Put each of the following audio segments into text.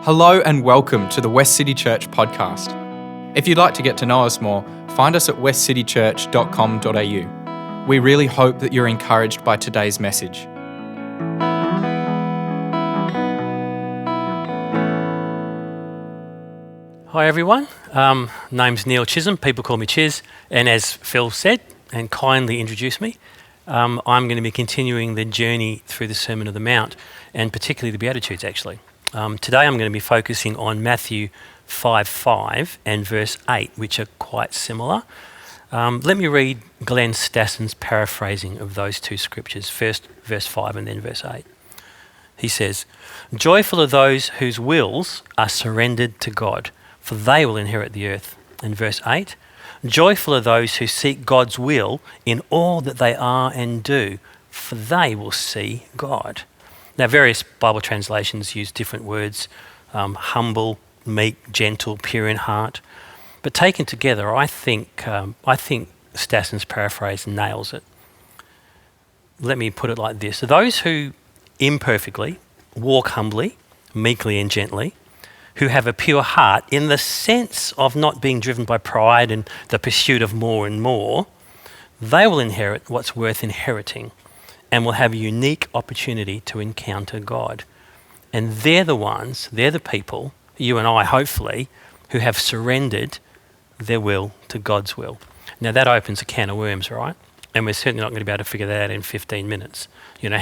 Hello and welcome to the West City Church podcast. If you'd like to get to know us more, find us at westcitychurch.com.au. We really hope that you're encouraged by today's message. Hi everyone, name's Neil Chisolm, people call me Chiz, and as Phil said and kindly introduced me, I'm going to be continuing the journey through the Sermon on the Mount, and particularly the Beatitudes actually. Today I'm going to be focusing on Matthew 5:5 and verse 8, which are quite similar. Let me read Glenn Stasson's paraphrasing of those two scriptures, first verse 5 and then verse 8. He says, "Joyful are those whose wills are surrendered to God, for they will inherit the earth." In verse 8, "Joyful are those who seek God's will in all that they are and do, for they will see God." Now, various Bible translations use different words, humble, meek, gentle, pure in heart. But taken together, I think Stasson's paraphrase nails it. Let me put it like this. Those who imperfectly walk humbly, meekly and gently, who have a pure heart in the sense of not being driven by pride and the pursuit of more and more, they will inherit what's worth inheriting and will have a unique opportunity to encounter God. And they're the people, you and I hopefully, who have surrendered their will to God's will. Now that opens a can of worms, right? And we're certainly not going to be able to figure that out in 15 minutes. You know,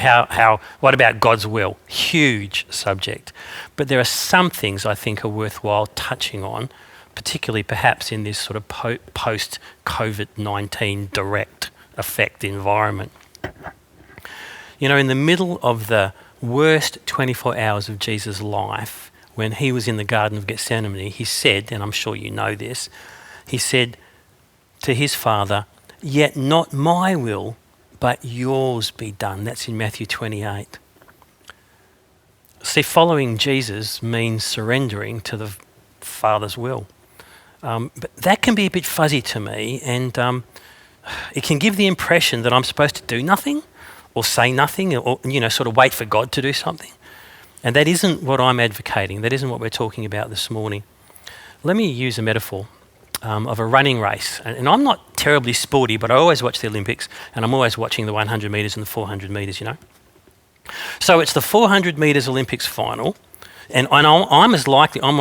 what about God's will? Huge subject. But there are some things I think are worthwhile touching on, particularly perhaps in this sort of post-COVID-19 direct effect environment. You know, in the middle of the worst 24 hours of Jesus' life, when he was in the Garden of Gethsemane, he said, and I'm sure you know this, he said to his Father, "Yet not my will, but yours be done." That's in Matthew 28. See, following Jesus means surrendering to the Father's will. But that can be a bit fuzzy to me, and it can give the impression that I'm supposed to do nothing or say nothing or, sort of wait for God to do something. And that isn't what I'm advocating. That isn't what we're talking about this morning. Let me use a metaphor of a running race. And I'm not terribly sporty, but I always watch the Olympics, and I'm always watching the 100 metres and the 400 metres, So it's the 400 metres Olympics final, and I'm one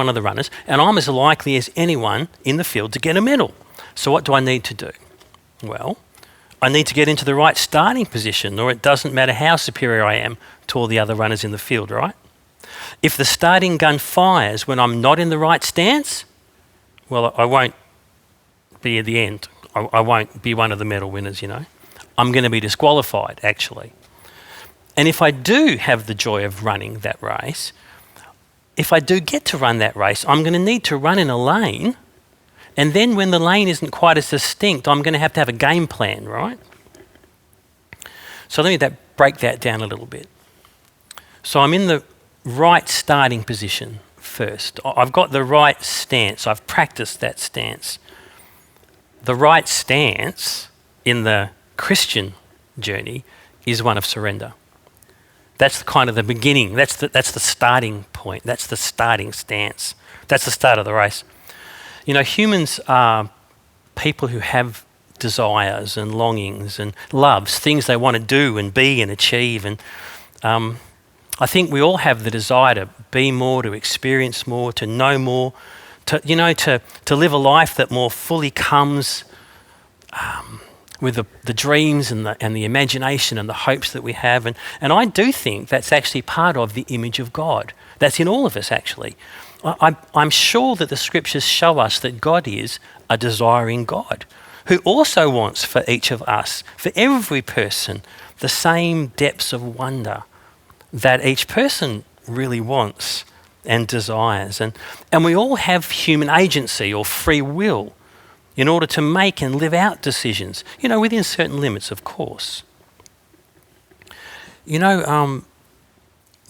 of the runners, and I'm as likely as anyone in the field to get a medal. So what do I need to do? Well, I need to get into the right starting position, or it doesn't matter how superior I am to all the other runners in the field, right? If the starting gun fires when I'm not in the right stance, well, I won't be at the end. I won't be one of the medal winners, I'm going to be disqualified, actually. And if I do have the joy of running that race, if I do get to run that race, I'm going to need to run in a lane. And then when the lane isn't quite as distinct, I'm going to have a game plan, right? So let me break that down a little bit. So I'm in the right starting position first. I've got the right stance. I've practiced that stance. The right stance in the Christian journey is one of surrender. That's kind of the beginning. That's the starting point. That's the starting stance. That's the start of the race. Humans are people who have desires and longings and loves, things they want to do and be and achieve. And I think we all have the desire to be more, to experience more, to know more, to live a life that more fully comes with the dreams and the imagination and the hopes that we have. And I do think that's actually part of the image of God. That's in all of us, actually. I'm sure that the scriptures show us that God is a desiring God who also wants for each of us, for every person, the same depths of wonder that each person really wants and desires. And we all have human agency or free will in order to make and live out decisions, within certain limits, of course.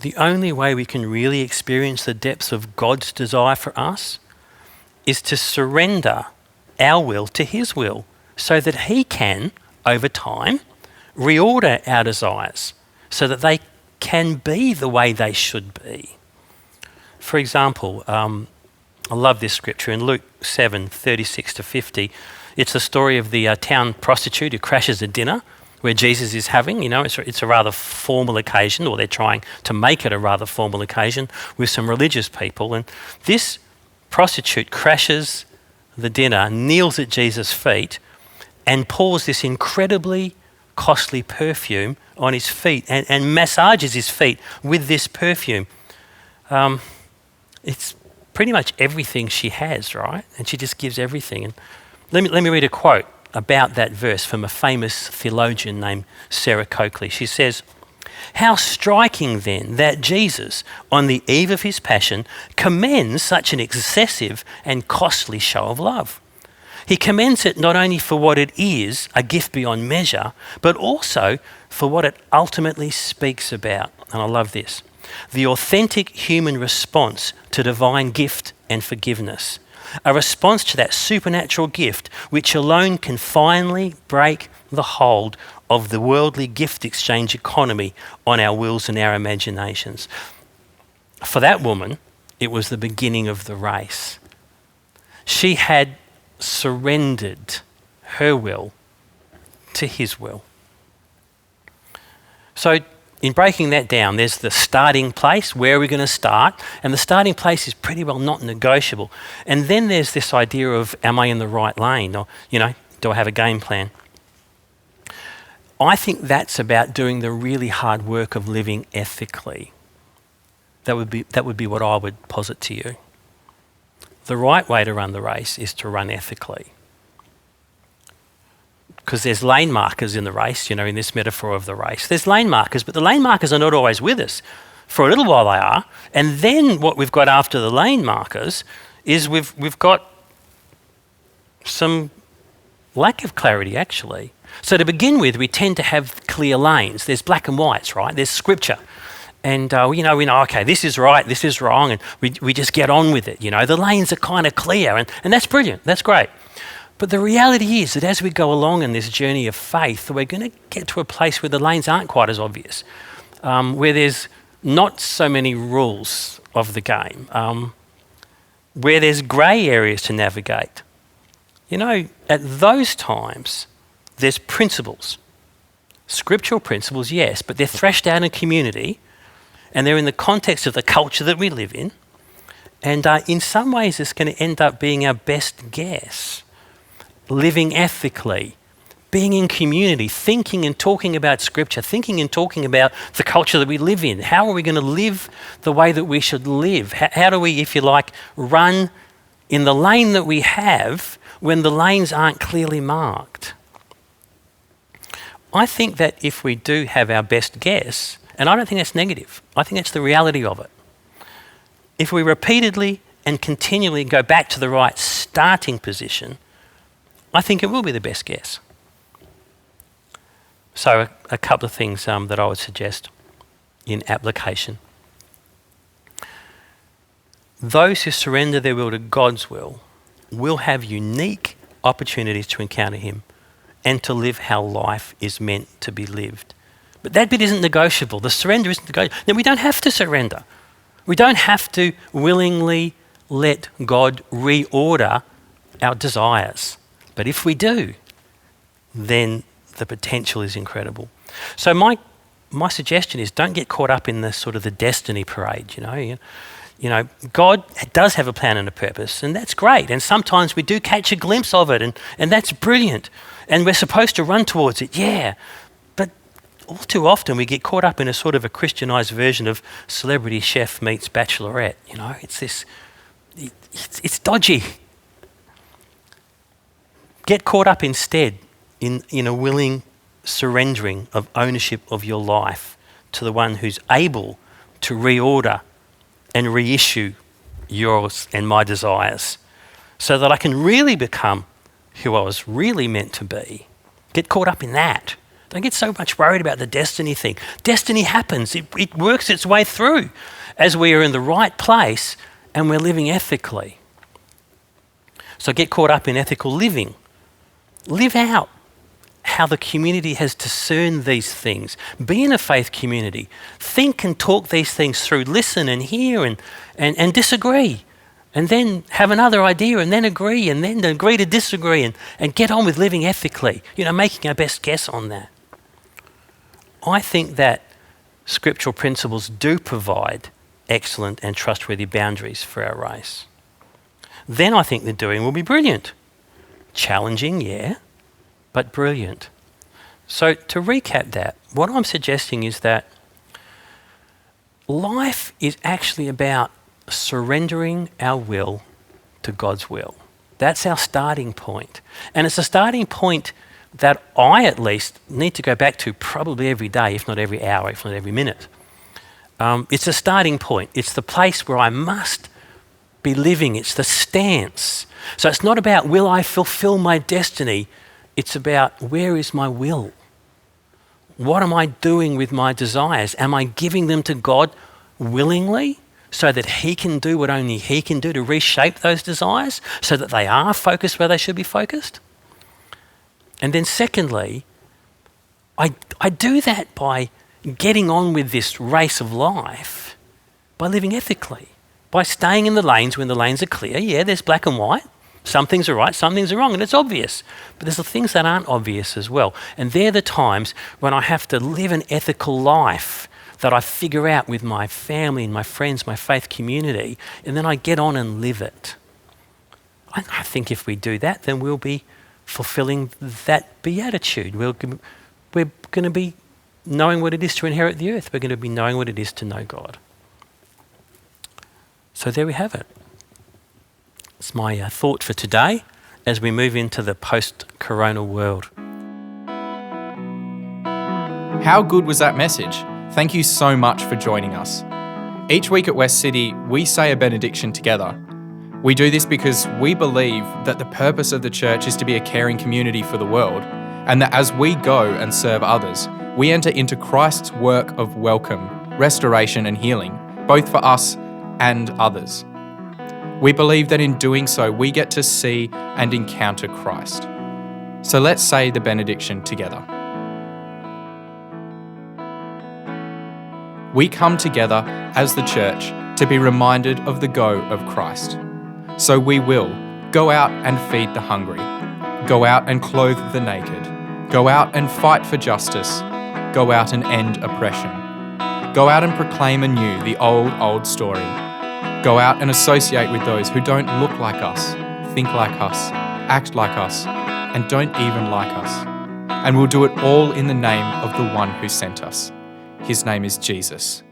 The only way we can really experience the depths of God's desire for us is to surrender our will to his will so that he can, over time, reorder our desires so that they can be the way they should be. For example, I love this scripture in Luke 7:36-50. It's the story of the town prostitute who crashes a dinner where Jesus is having. It's a rather formal occasion, or they're trying to make it a rather formal occasion with some religious people. And this prostitute crashes the dinner, kneels at Jesus' feet, and pours this incredibly costly perfume on his feet and massages his feet with this perfume. It's pretty much everything she has, right? And she just gives everything. And let me read a quote about that verse from a famous theologian named Sarah Coakley. She says, "How striking then that Jesus, on the eve of his passion, commends such an excessive and costly show of love. He commends it not only for what it is, a gift beyond measure, but also for what it ultimately speaks about." And I love this: the authentic human response to divine gift and forgiveness. A response to that supernatural gift which alone can finally break the hold of the worldly gift exchange economy on our wills and our imaginations. For that woman, it was the beginning of the race. She had surrendered her will to his will. So in breaking that down, there's the starting place. Where are we going to start? And the starting place is pretty well not negotiable. And then there's this idea of, am I in the right lane? Or, do I have a game plan? I think that's about doing the really hard work of living ethically. That would be what I would posit to you. The right way to run the race is to run ethically. Because there's lane markers in the race, in this metaphor of the race. There's lane markers, but the lane markers are not always with us. For a little while they are. And then what we've got after the lane markers is we've got some lack of clarity, actually. So to begin with, we tend to have clear lanes. There's black and whites, right? There's scripture. And we know, okay, this is right, this is wrong, and we just get on with it. The lanes are kind of clear, and that's brilliant, that's great. But the reality is that as we go along in this journey of faith, we're going to get to a place where the lanes aren't quite as obvious, where there's not so many rules of the game, where there's grey areas to navigate. At those times, there's principles. Scriptural principles, yes, but they're threshed out in community, and they're in the context of the culture that we live in. And in some ways, it's going to end up being our best guess. Living ethically, being in community, thinking and talking about scripture, thinking and talking about the culture that we live in. How are we going to live the way that we should live? How do we, if you like, run in the lane that we have when the lanes aren't clearly marked? I think that if we do have our best guess, and I don't think that's negative, I think that's the reality of it. If we repeatedly and continually go back to the right starting position, I think it will be the best guess. So a couple of things that I would suggest in application. Those who surrender their will to God's will have unique opportunities to encounter him and to live how life is meant to be lived. But that bit isn't negotiable. The surrender isn't negotiable. Now, we don't have to surrender. We don't have to willingly let God reorder our desires. But if we do, then the potential is incredible. So my suggestion is, don't get caught up in the sort of the destiny parade. God does have a plan and a purpose, and that's great. And sometimes we do catch a glimpse of it, and that's brilliant. And we're supposed to run towards it, yeah. But all too often we get caught up in a sort of a Christianized version of celebrity chef meets bachelorette. It's dodgy. Get caught up instead in a willing surrendering of ownership of your life to the one who's able to reorder and reissue yours and my desires so that I can really become who I was really meant to be. Get caught up in that. Don't get so much worried about the destiny thing. Destiny happens. It works its way through as we are in the right place and we're living ethically. So get caught up in ethical living. Live out how the community has discerned these things. Be in a faith community. Think and talk these things through. Listen and hear and disagree. And then have another idea and then agree and then agree to disagree and get on with living ethically, making our best guess on that. I think that scriptural principles do provide excellent and trustworthy boundaries for our race. Then I think the doing will be brilliant. Challenging, yeah, but brilliant. So to recap that, what I'm suggesting is that life is actually about surrendering our will to God's will. That's our starting point. And it's a starting point that I at least need to go back to probably every day, if not every hour, if not every minute. It's a starting point. It's the place where I must be living. It's the stance. So it's not about will I fulfill my destiny. It's about where is my will? What am I doing with my desires? Am I giving them to God willingly so that He can do what only He can do to reshape those desires so that they are focused where they should be focused? And then secondly, I do that by getting on with this race of life by living ethically, by staying in the lanes when the lanes are clear. Yeah, there's black and white. Some things are right, some things are wrong, and it's obvious. But there's the things that aren't obvious as well. And they're the times when I have to live an ethical life that I figure out with my family and my friends, my faith community, and then I get on and live it. I think if we do that, then we'll be fulfilling that beatitude. We're going to be knowing what it is to inherit the earth. We're going to be knowing what it is to know God. So there we have it. It's my thought for today as we move into the post-corona world. How good was that message? Thank you so much for joining us. Each week at West City, we say a benediction together. We do this because we believe that the purpose of the church is to be a caring community for the world, and that as we go and serve others, we enter into Christ's work of welcome, restoration and healing, both for us and others. We believe that in doing so, we get to see and encounter Christ. So let's say the benediction together. We come together as the church to be reminded of the go of Christ. So we will go out and feed the hungry, go out and clothe the naked, go out and fight for justice, go out and end oppression, go out and proclaim anew the old story, go out and associate with those who don't look like us, think like us, act like us, and don't even like us. And we'll do it all in the name of the one who sent us. His name is Jesus.